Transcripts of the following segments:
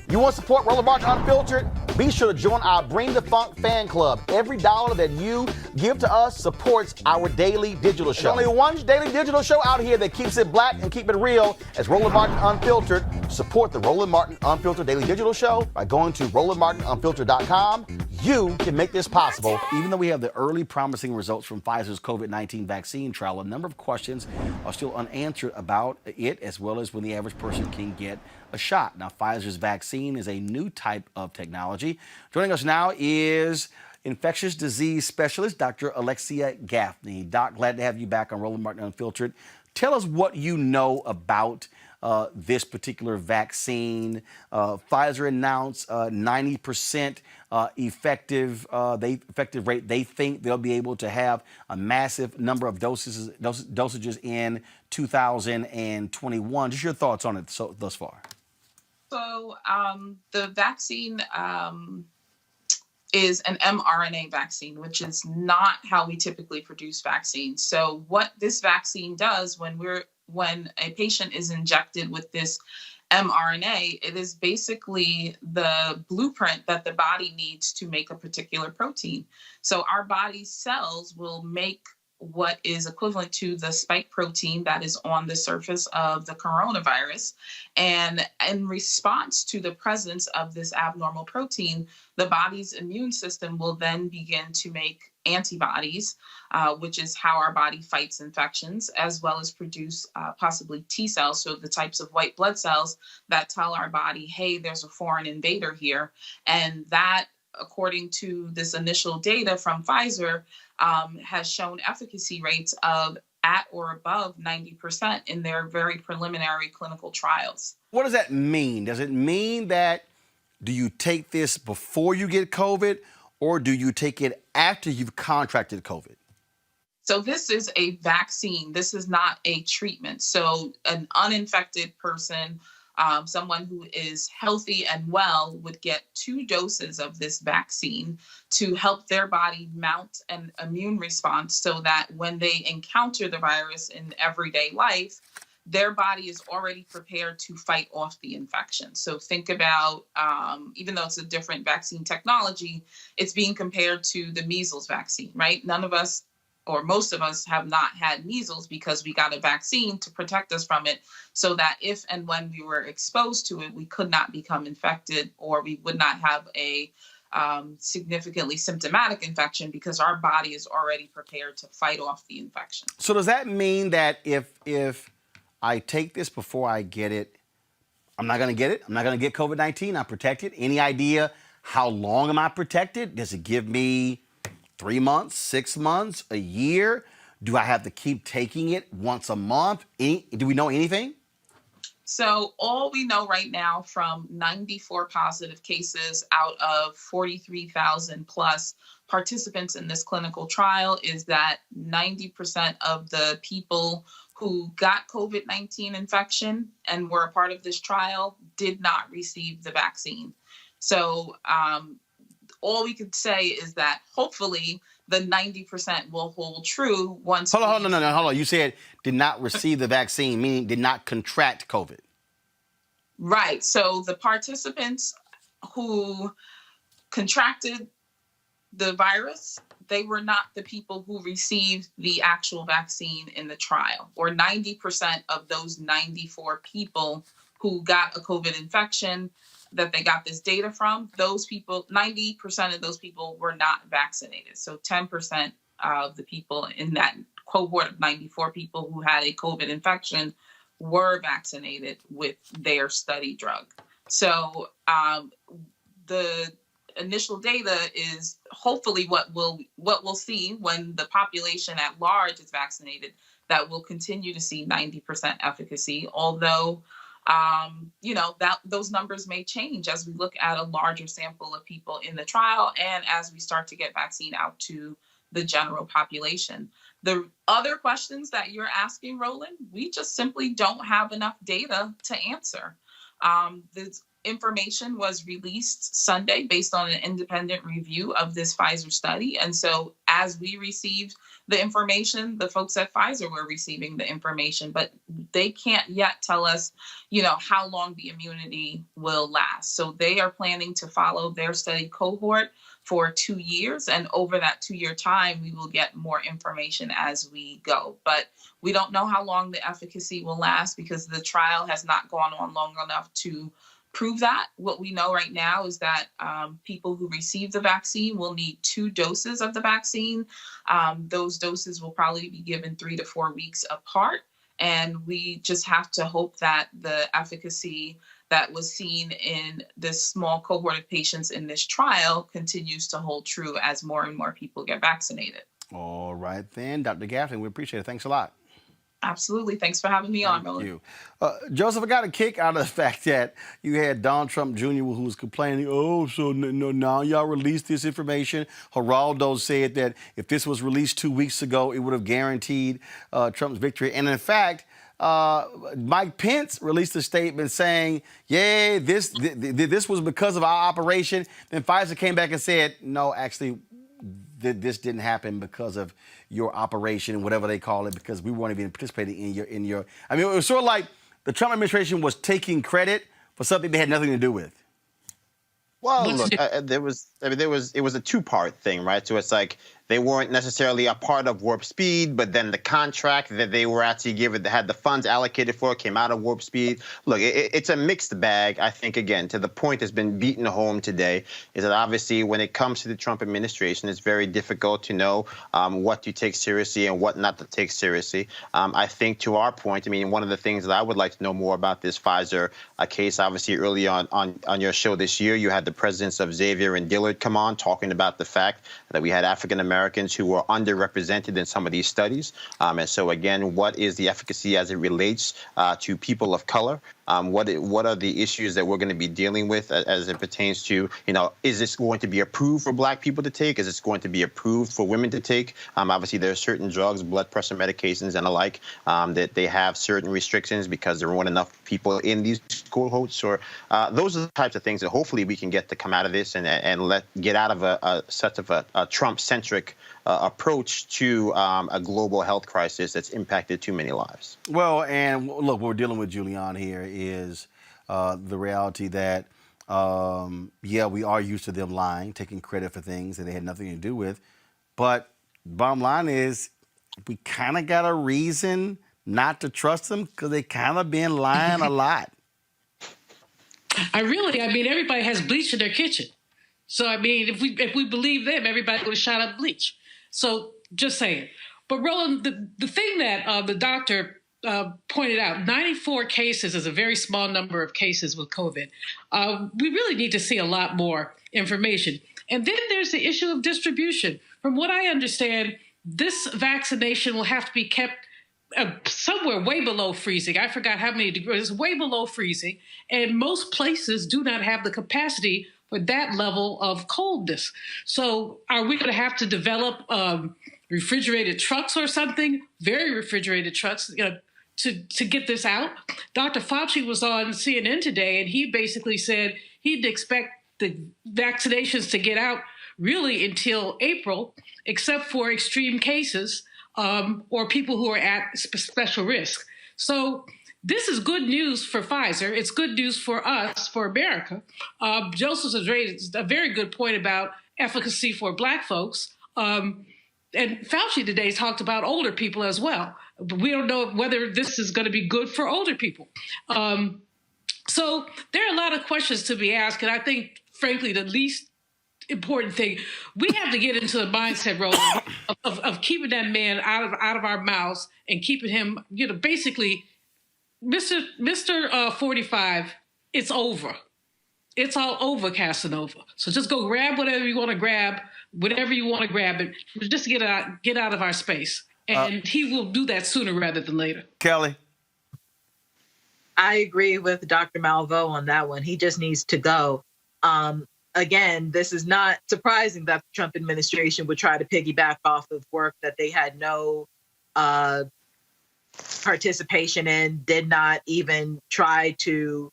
You want to support Roland Martin Unfiltered? Be sure to join our Bring the Funk fan club. Every dollar that you give to us supports our daily digital show. There's only one daily digital show out here that keeps it black and keep it real as Roland Martin Unfiltered. Support the Roland Martin Unfiltered daily digital show by going to RolandMartinUnfiltered.com. You can make this possible. Even though we have the early promising results from Pfizer's COVID-19 vaccine trial, a number of questions are still unanswered about it, as well as when the average person can get a shot. Now, Pfizer's vaccine is a new type of technology. Joining us now is infectious disease specialist, Dr. Alexea Gaffney. Doc, glad to have you back on Roland Martin Unfiltered. Tell us what you know about this particular vaccine. Pfizer announced 90% effective rate. They think they'll be able to have a massive number of dosages in 2021. Just your thoughts on it thus far. So the vaccine is an mRNA vaccine, which is not how we typically produce vaccines. So what this vaccine does when a patient is injected with this mRNA, it is basically the blueprint that the body needs to make a particular protein. So our body's cells will make what is equivalent to the spike protein that is on the surface of the coronavirus. And in response to the presence of this abnormal protein, the body's immune system will then begin to make antibodies, which is how our body fights infections, as well as produce possibly T cells, so the types of white blood cells that tell our body, hey, there's a foreign invader here. And that, according to this initial data from Pfizer, has shown efficacy rates of at or above 90% in their very preliminary clinical trials. What does that mean? Does it mean that do you take this before you get COVID, or do you take it after you've contracted COVID? So this is a vaccine. This is not a treatment. So an uninfected person, someone who is healthy and well, would get 2 doses of this vaccine to help their body mount an immune response so that when they encounter the virus in everyday life, their body is already prepared to fight off the infection. So think about, even though it's a different vaccine technology, it's being compared to the measles vaccine, right? None of us, or most of us, have not had measles because we got a vaccine to protect us from it, so that if and when we were exposed to it, we could not become infected, or we would not have a significantly symptomatic infection because our body is already prepared to fight off the infection. So does that mean that if I take this before I get it, I'm not going to get it? I'm not going to get COVID-19? I'm protected? Any idea how long am I protected? Does it give me 3 months, 6 months, a year? Do I have to keep taking it once a month? Do we know anything? So all we know right now from 94 positive cases out of 43,000 plus participants in this clinical trial is that 90% of the people who got COVID-19 infection and were a part of this trial did not receive the vaccine. So all we could say is that hopefully the 90% will hold true once. Hold on. You said did not receive the vaccine, meaning did not contract COVID. Right. So the participants who contracted the virus, they were not the people who received the actual vaccine in the trial, or 90% of those 94 people who got a COVID infection that they got this data from, those people, 90% of those people were not vaccinated. So 10% of the people in that cohort of 94 people who had a COVID infection were vaccinated with their study drug. So the initial data is hopefully what we'll see when the population at large is vaccinated, that we'll continue to see 90% efficacy, although that those numbers may change as we look at a larger sample of people in the trial and as we start to get vaccine out to the general population. The other questions that you're asking, Roland, we just simply don't have enough data to answer. information was released Sunday based on an independent review of this Pfizer study. And so as we received the information, the folks at Pfizer were receiving the information, but they can't yet tell us, how long the immunity will last. So they are planning to follow their study cohort for 2 years. And over that 2-year time, we will get more information as we go. But we don't know how long the efficacy will last because the trial has not gone on long enough to prove that. What we know right now is that people who receive the vaccine will need 2 doses of the vaccine. Those doses will probably be given 3 to 4 weeks apart. And we just have to hope that the efficacy that was seen in this small cohort of patients in this trial continues to hold true as more and more people get vaccinated. All right, then. Dr. Gaffney, we appreciate it. Thanks a lot. Absolutely. Thanks for having me on, Roland. Thank you. Joseph, I got a kick out of the fact that you had Donald Trump Jr. who was complaining, so now y'all released this information. Geraldo said that if this was released 2 weeks ago, it would have guaranteed Trump's victory. And in fact, Mike Pence released a statement saying, yeah, this was because of our operation. Then Pfizer came back and said, no, actually, this didn't happen because of your operation, whatever they call it, because we weren't even participating in your. I mean, it was sort of like the Trump administration was taking credit for something they had nothing to do with. Well, look, it was a 2-part thing, right? So it's like they weren't necessarily a part of Warp Speed, but then the contract that they were actually given, that had the funds allocated for, came out of Warp Speed. Look, it's a mixed bag. I think, again, to the point that's been beaten home today, is that obviously when it comes to the Trump administration, it's very difficult to know what to take seriously and what not to take seriously. I think to our point, I mean, one of the things that I would like to know more about this Pfizer case, obviously early on your show this year, you had the presidents of Xavier and Dillard come on talking about the fact that we had African-Americans who were underrepresented in some of these studies. And so, again, what is the efficacy as it relates to people of color? What are the issues that we're going to be dealing with as it pertains to, is this going to be approved for Black people to take? Is this going to be approved for women to take? Obviously, there are certain drugs, blood pressure medications and the like, that they have certain restrictions because there weren't enough people in these cohorts. Or those are the types of things that hopefully we can get to come out of this and get out of such of a Trump-centric approach to a global health crisis that's impacted too many lives. Well, and look, what we're dealing with, Julian, here is the reality that, we are used to them lying, taking credit for things that they had nothing to do with. But bottom line is we kind of got a reason not to trust them because they kind of been lying a lot. I mean, everybody has bleach in their kitchen. So, I mean, if we believe them, everybody would have shot up bleach. So, just saying. But, Roland, the thing that the doctor pointed out, 94 cases is a very small number of cases with COVID. We really need to see a lot more information. And then there's the issue of distribution. From what I understand, this vaccination will have to be kept somewhere way below freezing. I forgot how many degrees. It's way below freezing. And most places do not have the capacity for that level of coldness. So are we going to have to develop refrigerated trucks or something, very refrigerated trucks, to get this out? Dr. Fauci was on CNN today, and he basically said he'd expect the vaccinations to get out really until April, except for extreme cases or people who are at special risk. So this is good news for Pfizer. It's good news for us, for America. Joseph has raised a very good point about efficacy for Black folks. And Fauci today talked about older people as well. But we don't know whether this is going to be good for older people. So there are a lot of questions to be asked. And I think, frankly, the least important thing, we have to get into the mindset, Roland, of keeping that man out of our mouths and keeping him, basically, Mr. 45, it's over. It's all over, Casanova. So just go grab whatever you want to grab, and just get out of our space. And he will do that sooner rather than later. Kelly? I agree with Dr. Malveaux on that one. He just needs to go. Again, this is not surprising that the Trump administration would try to piggyback off of work that they had no participation in, did not even try to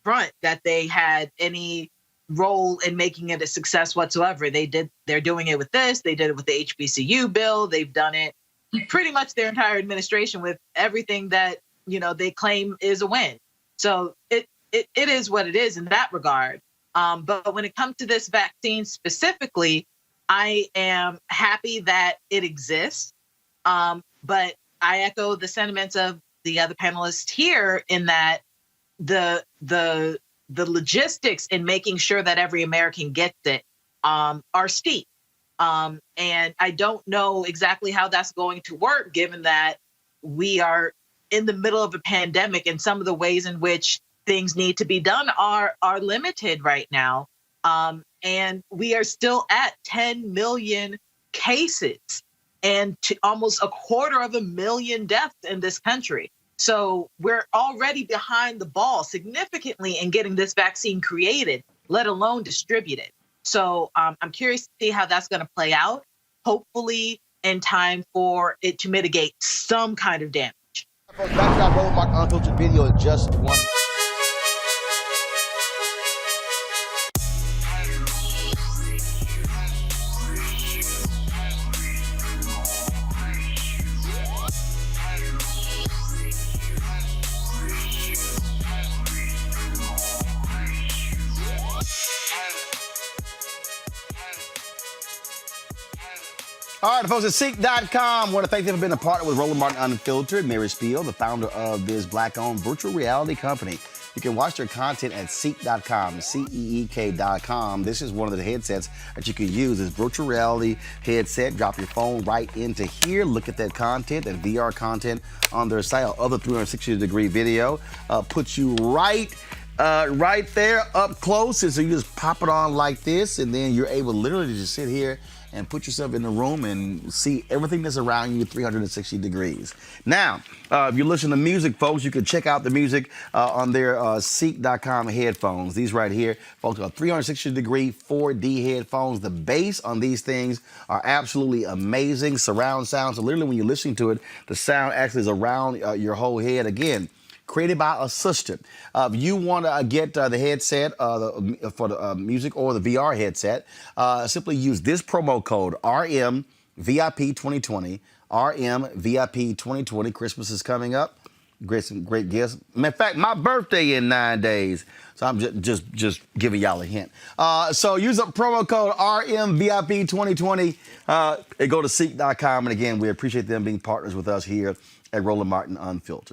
front that they had any role in making it a success whatsoever. They're doing it with this. They did it with the HBCU bill. They've done it pretty much their entire administration with everything that, they claim is a win. So it is what it is in that regard. But when it comes to this vaccine specifically, I am happy that it exists. But I echo the sentiments of the other panelists here in that the logistics in making sure that every American gets it are steep. And I don't know exactly how that's going to work, given that we are in the middle of a pandemic and some of the ways in which things need to be done are limited right now. And we are still at 10 million cases and almost 250,000 deaths in this country. So we're already behind the ball significantly in getting this vaccine created, let alone distributed. So I'm curious to see how that's going to play out, hopefully in time for it to mitigate some kind of damage. Back to our Roland Martin Unfiltered video in just one. All right, folks, at Seek.com, I want to thank them for being a partner with Roland Martin Unfiltered. Mary Spiel, the founder of this Black-owned virtual reality company. You can watch their content at Seek.com, CEEK.com. This is one of the headsets that you can use. This virtual reality headset. Drop your phone right into here. Look at that content, that VR content on their site. Other 360-degree video puts you right there up close. And so you just pop it on like this, and then you're able literally to just sit here and put yourself in the room and see everything that's around you 360 degrees. Now, if you listen to music, folks, you can check out the music on their Seek.com headphones. These right here, folks, are 360-degree 4D headphones. The bass on these things are absolutely amazing. Surround sound. So literally when you're listening to it, the sound actually is around your whole head. Again, created by a sister. If you want to get the headset for the music or the VR headset, simply use this promo code RMVIP2020. RMVIP2020. Christmas is coming up. Some great gifts. In fact, my birthday in 9 days. So I'm just giving y'all a hint. So use a promo code RMVIP2020 and go to Seek.com. And again, we appreciate them being partners with us here at Roland Martin Unfiltered.